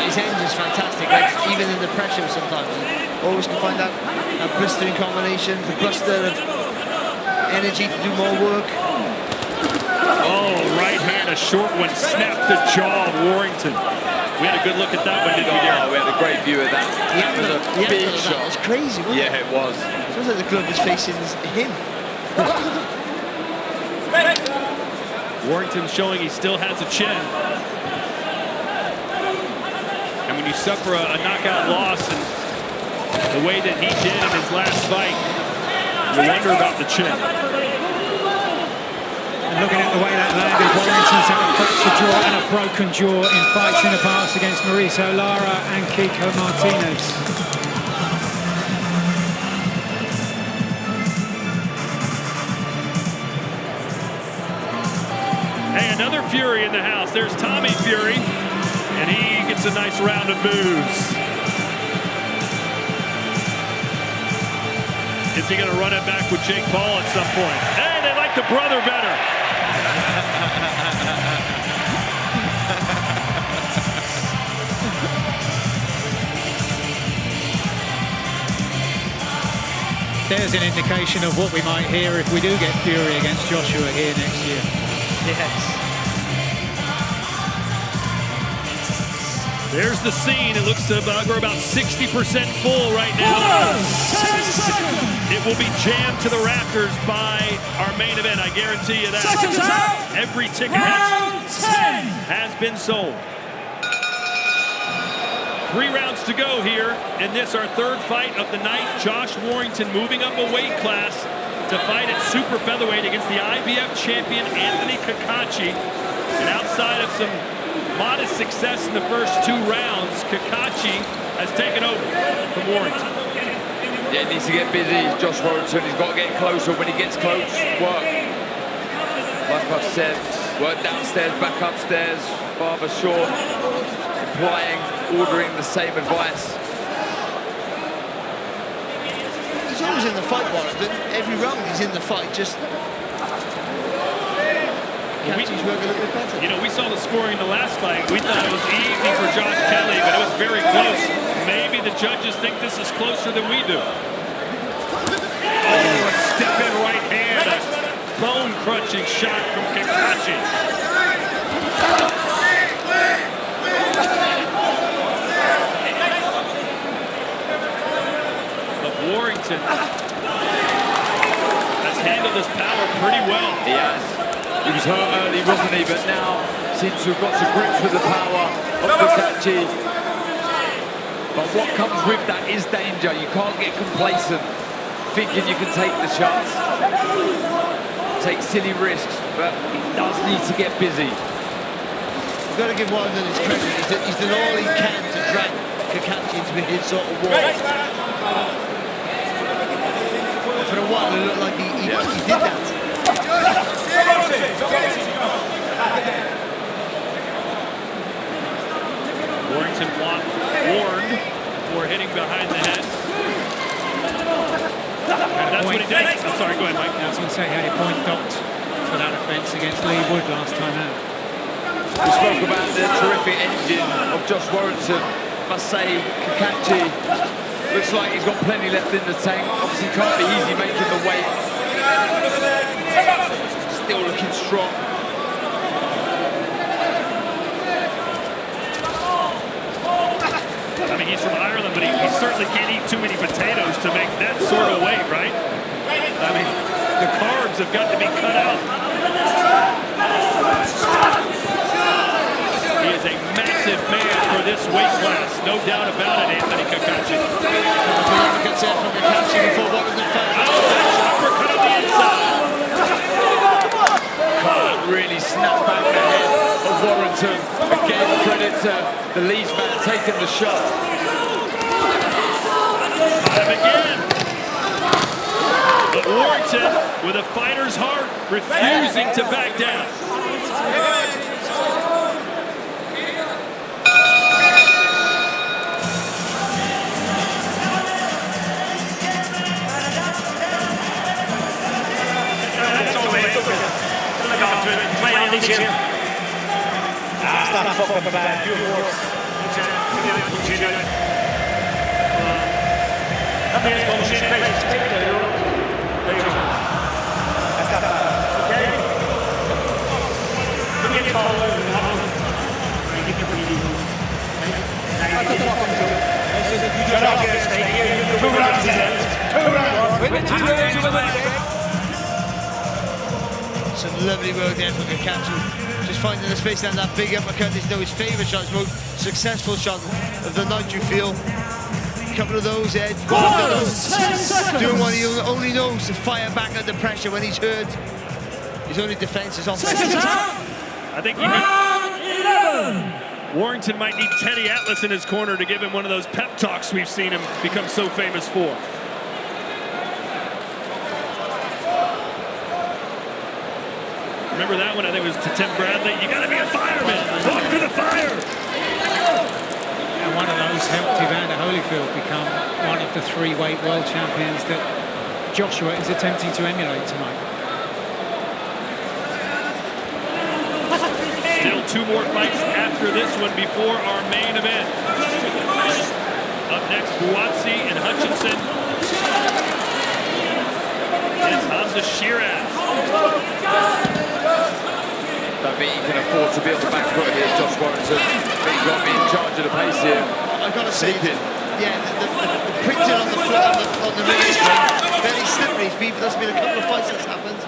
His engine's fantastic, like, even in the pressure sometimes. Always can find that blistering combination, the bluster of energy to do more work. Oh, right hand, a short one, snapped the jaw of Warrington. We had a good look at that one, didn't we, Darren? We had a great view of that. It was a big shot. That was crazy, wasn't it? Yeah, it was. It feels like the glove is facing him. Warrington showing he still has a chin. And when you suffer a knockout loss and the way that he did in his last fight, you wonder about the chin. And looking at the way that landed, Warrington's had a fractured jaw and a broken jaw in fights in the past against Mauricio Lara and Kiko Martinez. Hey, another Fury in the house. There's Tommy Fury, and he gets a nice round of moves. Is he going to run it back with Jake Paul at some point? Hey, they like the brother better. There's an indication of what we might hear if we do get Fury against Joshua here next year. Yes. There's the scene. It looks to we're about 60% full right now. It will be jammed to the rafters by our main event. I guarantee you that. Every ticket has been sold. 3 rounds to go here in this, our third fight of the night. Josh Warrington moving up a weight class to fight at super featherweight against the IBF champion Anthony Cacace. And outside of some modest success in the first 2 rounds, Cacace has taken over from Warrington. Yeah, he needs to get busy. Josh Warrington, he's got to get closer. When he gets close, work. Like I've said, work downstairs, back upstairs, Father Shaw, applying, ordering the same advice. He's always in the fight, Warrington. Every round he's in the fight, just... He's working a little bit better. You know, we saw the scoring in the last fight. We thought it was easy for Josh Kelly, but it was very close. Maybe the judges think this is closer than we do. Oh, a step-in right hand. A bone-crunching shot from Cacace. But Warrington has handled this power pretty well. He has. He was hurt early, wasn't he? But now seems to have got to grips with the power of Cacace. But what comes with that is danger. You can't get complacent, thinking you can take the shots, take silly risks, but he does need to get busy. You've got to give Warrington his credit. He's done all he can to drag Cacace into his sort of wall. For a while, it looked like he did that. Warrington warned for hitting behind the head. And that's what he did. I'm sorry, go ahead, Mike. I was going to say, he had a point docked for that offence against Lee Wood last time out. We spoke about the terrific engine of Josh Warrington. Must say, Cacace looks like he's got plenty left in the tank. Obviously can't be easy making the weight. Still looking strong. I mean, he's from Ireland, but he certainly can't eat too many potatoes to make that sort of weight, right? I mean, the carbs have got to be cut out. He is a massive man for this weight class, no doubt about it, Anthony Cacace. Uppercut from Cacace before Warrington fell. Uppercut on the inside. Can't really snap back the head of Warrington. Again, credit to the Leeds man taking the shot. Time again. But Warrington, with a fighter's heart, refusing to back down. Some lovely work there from Cacace. Just finding the space down that big uppercut is now his favourite shot, his most successful shot of the night, you feel. A couple of those, Ed. Doing what he only knows, to fire back under pressure when he's hurt. His only defense is offense. I think Warrington might need Teddy Atlas in his corner to give him one of those pep talks we've seen him become so famous for. Remember that one? I think it was to Tim Bradley. You got to be a fireman. Walk to the fire. And one of those helped Evander Holyfield become one of the 3-weight world champions that Joshua is attempting to emulate tonight. Still 2 more fights after this one before our main event. Up next, Buatsi and Hutchinson. It's Hamza Shiraz. Don't think he can afford to be on the back foot here, Josh Warrington. I think he's got to be in charge of the pace here. I've got to say, yeah, the printing on the floor, on the ring is very slippery. There's been a couple of fights that's happened.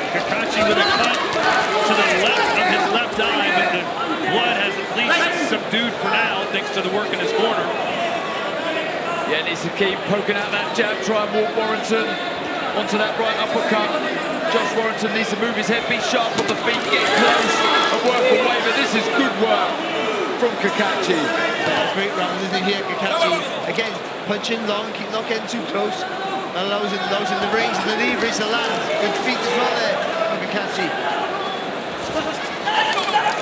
Cacace with a cut to the left of his left eye, but the blood has at least subdued for now, thanks to the work in his corner. Yeah, needs to keep poking out that jab, try and walk Warrington onto that right uppercut. Josh Warrington needs to move his head, be sharp on the feet, get close and work away, but this is good work from Cacace. Great round, isn't it here, Cacace? Again, punching long, keep not getting too close. Allows in the range and the leverage to land. Good feet as well there from Cacace.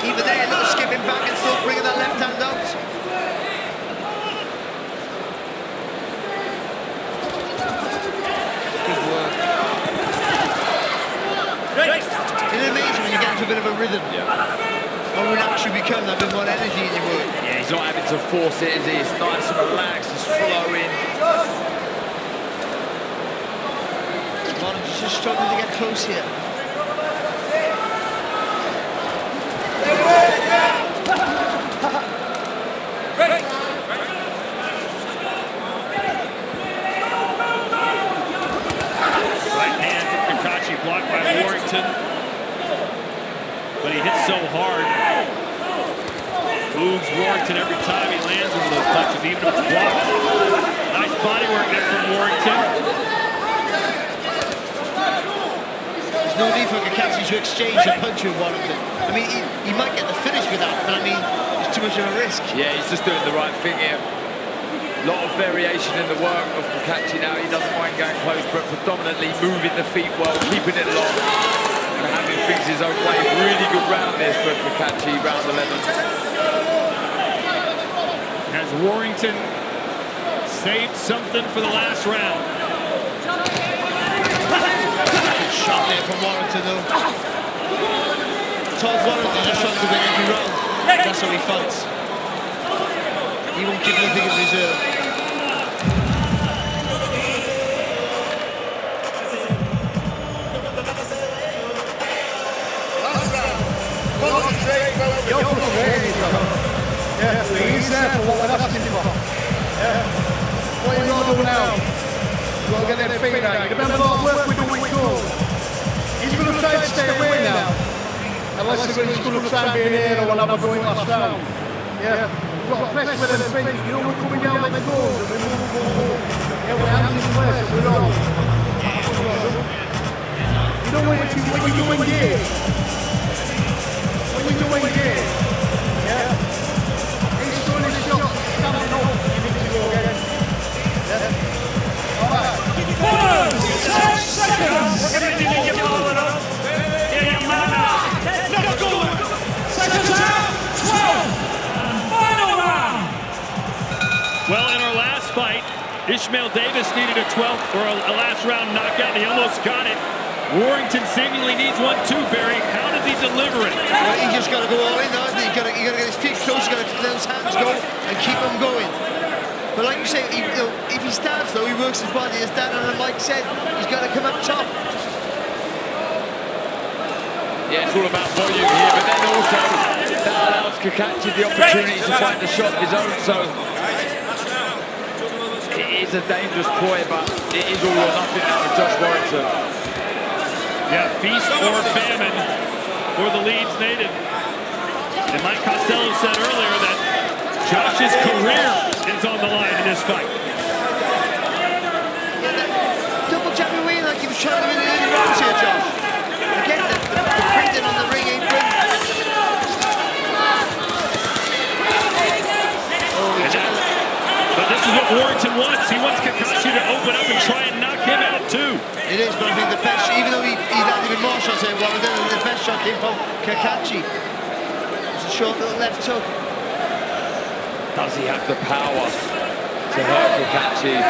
Even there, a little skipping back and still bringing that left hand out. Good work. It's amazing when you get into a bit of a rhythm. How relaxed you become, that bit more energy in your work. Yeah, he's not having to force it, is he? It's nice and relaxed, it's flowing. Just struggling to get close here. Right hand from Cacace blocked by Warrington. But he hits so hard. Moves Warrington every time he lands one of those punches, even if it's blocked. Nice body work there from Warrington. There's no need for Cacace to exchange a punch with Warrington. I mean, he might get the finish with that, but I mean, it's too much of a risk. Yeah, he's just doing the right thing here. A lot of variation in the work of Cacace now. He doesn't mind going close, but predominantly moving the feet well, keeping it long, and having things his own way. Really good round this for Cacace, round 11. Has Warrington saved something for the last round? Good shot there from Warrington, though. Todd Warrington just trying to win every round. That's how he fights. He won't give anything in reserve. Yeah, please, for what we're asking for. Yeah. What are you going to do now? You've got to get their feet out. You remember all the work we're doing with goals? He's going to try to stay away now. Unless he's going to try and be in here or whatever going last round. Yeah. We've got to press with them feet. You know, we're coming down like the goals and we move. Yeah, we're hands in place and we're on. You know when you do engage. When you do engage. Yeah. He's doing his shot, standing up. You need to go again. Yeah. All right. 6 seconds. We're going to need to get all of them. Yeah, you man. Let's go. Seconds out. 12. Final round. Well, in our last fight, Ishmael Davis needed a 12th or a last round knockout, and he almost got it. Warrington seemingly needs one too, Barry. How does he deliver it? Well, he just got to go all in, hasn't he? He's got to get his feet close, he's got to let his hands go and keep them going. But like you say, if he stands though, he works his body. As Dan and Mike said, he's got to come up top. Yeah, it's all about volume here, but then also that allows Cacace the opportunity to find a shot of his own, so it is a dangerous ploy, but it is all or nothing now for Josh Warrington. Yeah, feast or famine for the Leeds native. And Mike Costello said earlier that Josh's career is on the line in this fight. Yeah, double champion who's trying to win the early rounds here, Josh. Again, the printing on the ring ain't brilliant. But this is what Warrington wants. He wants Cacace to open up and try and knock him out too. It is, but I think the best, even though he landed with more shots than Warrington, the best shot came from Cacace. It's a short little left hook. Does he have the power to hurt Cacace?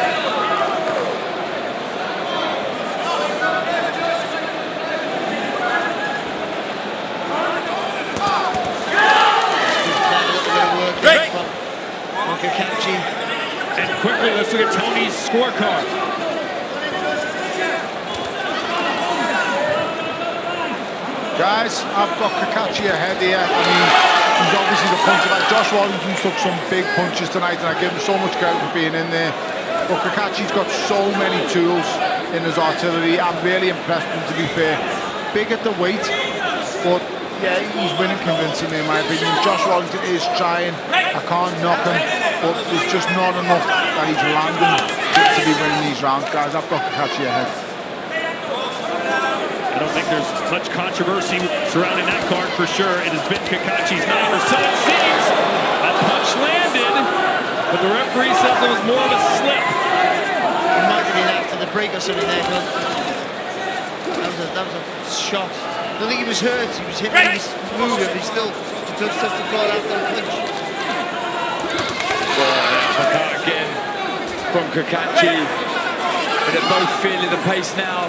Cacace. And quickly, let's look at Tony's scorecard. Guys, I've got Cacace ahead here. I mean, he's obviously the puncher. Like Josh Warrington took some big punches tonight, and I give him so much credit for being in there. But Cacace's got so many tools in his artillery. I'm really impressed with him, to be fair. Big at the weight, but yeah, he's winning convincingly in my opinion. Josh Warrington is trying. I can't knock him, but there's just not enough that he's landing to be winning these rounds, guys. I've got Cacace ahead. I don't think there's much controversy surrounding that card for sure. It has been Cacace's night, or so it seems. A punch landed, but the referee says it was more of a slip. It might have been after the break or something there, but that was a shot. I don't think he was hurt. He was hit by his movement, but he still took stuff to fall after the punch. Again from Cacace. But they're both feeling the pace now.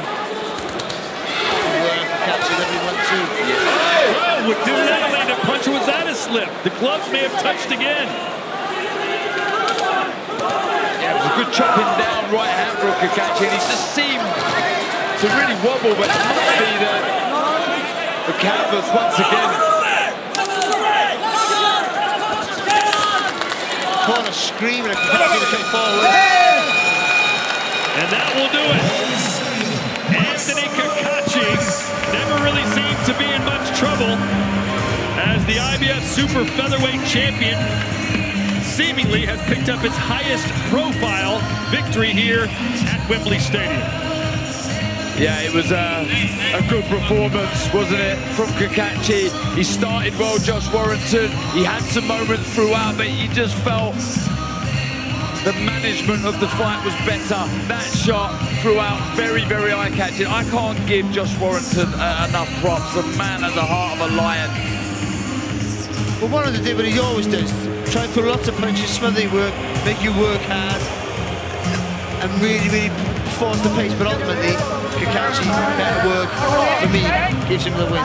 Oh, with that landed punch, was that a slip? The gloves may have touched again. Yeah, it was a good chopping down right hand from Cacace, and he just seemed to really wobble, but it must be the canvas once again. Corner screaming at Cacace to come forward. And that will do it. Anthony Cacace never really seemed to be in much trouble as the IBF Super Featherweight Champion seemingly has picked up its highest profile victory here at Wembley Stadium. Yeah, it was a good performance, wasn't it, from Cacace. He started well, Josh Warrington. He had some moments throughout, but he just felt the management of the fight was better. That shot throughout, very, very eye-catching. I can't give Josh Warrington enough props. The man has the heart of a lion. Well, one of the things what he always does, try and put lots of punches, smother your work, make you work hard, and really, really force the pace. But ultimately, Cacace, better work, for me, gives him the win.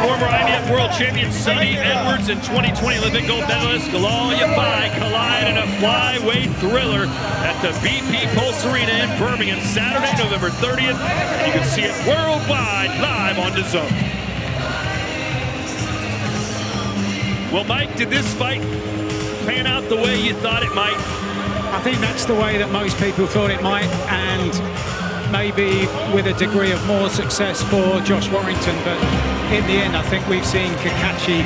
Former IBF World Champion Sonny Edwards and 2020 Olympic gold medalist Galal Yafai collide in a flyweight thriller at the BP Pulse Arena in Birmingham, Saturday, November 30th. And you can see it worldwide live on DAZN. Well, Mike, did this fight pan out the way you thought it might? I think that's the way that most people thought it might, and maybe with a degree of more success for Josh Warrington, but in the end I think we've seen Cacace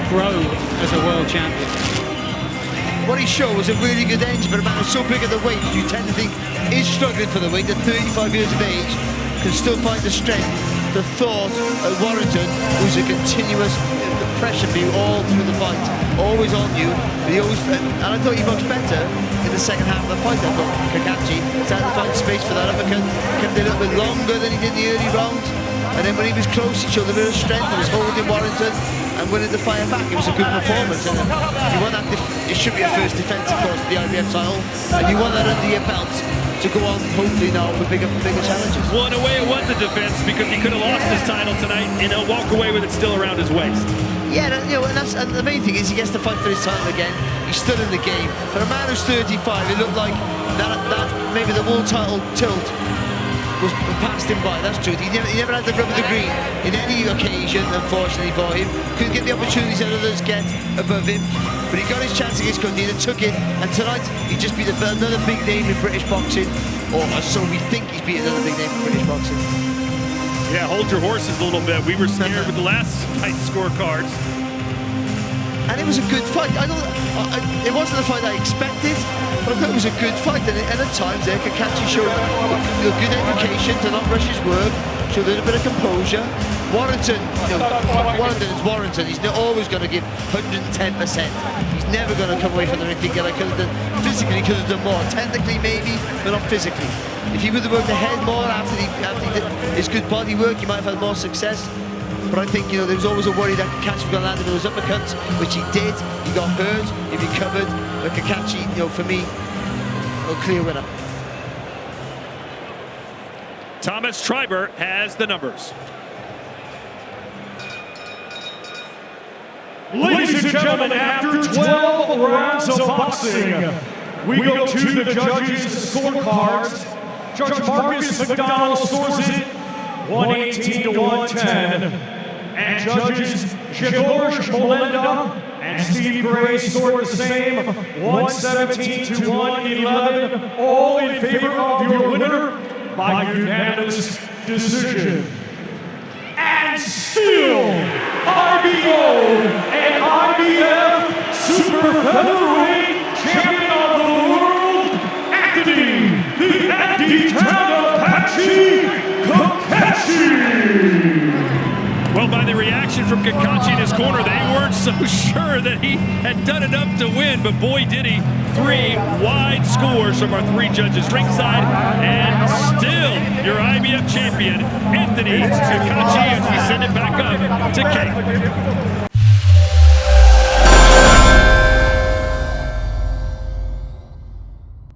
grow as a world champion. What he showed was a really good engine for a man who's so big at the weight. You tend to think is struggling for the weight at 35 years of age, can still find the strength, the thought of Warrington, who's a continuous pressure for you all through the fight, always on you. But he always, and I thought he boxed better in the second half of the fight. I thought Cacace started to find space for that uppercut, kept it a little bit longer than he did in the early rounds. And then when he was close, he showed a bit of strength. He was holding Warrington and winning the fire back. It was a good performance. And you want that, it should be a first defence, of course, of the IBF title. And you want that under your belt to go on, hopefully now, for bigger challenges. Well, in a way, it was a defence because he could have lost his title tonight and he'll walk away with it still around his waist. Yeah, you know, and the main thing is he gets to fight for his title again. He's still in the game. For a man who's 35, it looked like that maybe the world title tilt was passed him by. That's true. He never had the rub of the green in any occasion, unfortunately for him. Couldn't get the opportunities that others get above him. But he got his chance against Cundina, took it, and tonight he just beat another big name in British boxing, or so we think he's beat another big name in British boxing. Yeah, hold your horses a little bit. We were scared with the last fight scorecards. and it was a good fight. It wasn't the fight I expected, but I thought it was a good fight. And at times there, Cacace showed good education to not rush his work, showed a little bit of composure. Warrington, Warrington is Warrington. He's always going to give 110%. He's never going to come away from the ring thinking I could have done, physically could have done more. Technically maybe, but not physically. If he would have worked the head more after he did his good body work, he might have had more success. But I think, there was always a worry that Cacace was going to land with those uppercuts, which he did. He got hurt, he recovered. But Cacace, for me, a clear winner. Thomas Triber has the numbers. Ladies and gentlemen, after 12 rounds of boxing, we go to the judges' scorecards. Judge Marcus McDonald scores it 118 to 110. And judges Grzegorz Molenda and Steve Gray scored the same 117 to 111. All in favor of your winner by unanimous decision. And still, RBO and IBF Super Featherweight Champion of the World, Anto Cacace. Well, by the reaction from Cacace in his corner, they weren't so sure that he had done enough to win, but boy did he. 3 wide scores from our 3 judges ringside, and still your IBF champion, Anthony Cacace, as we send it back up to Kate.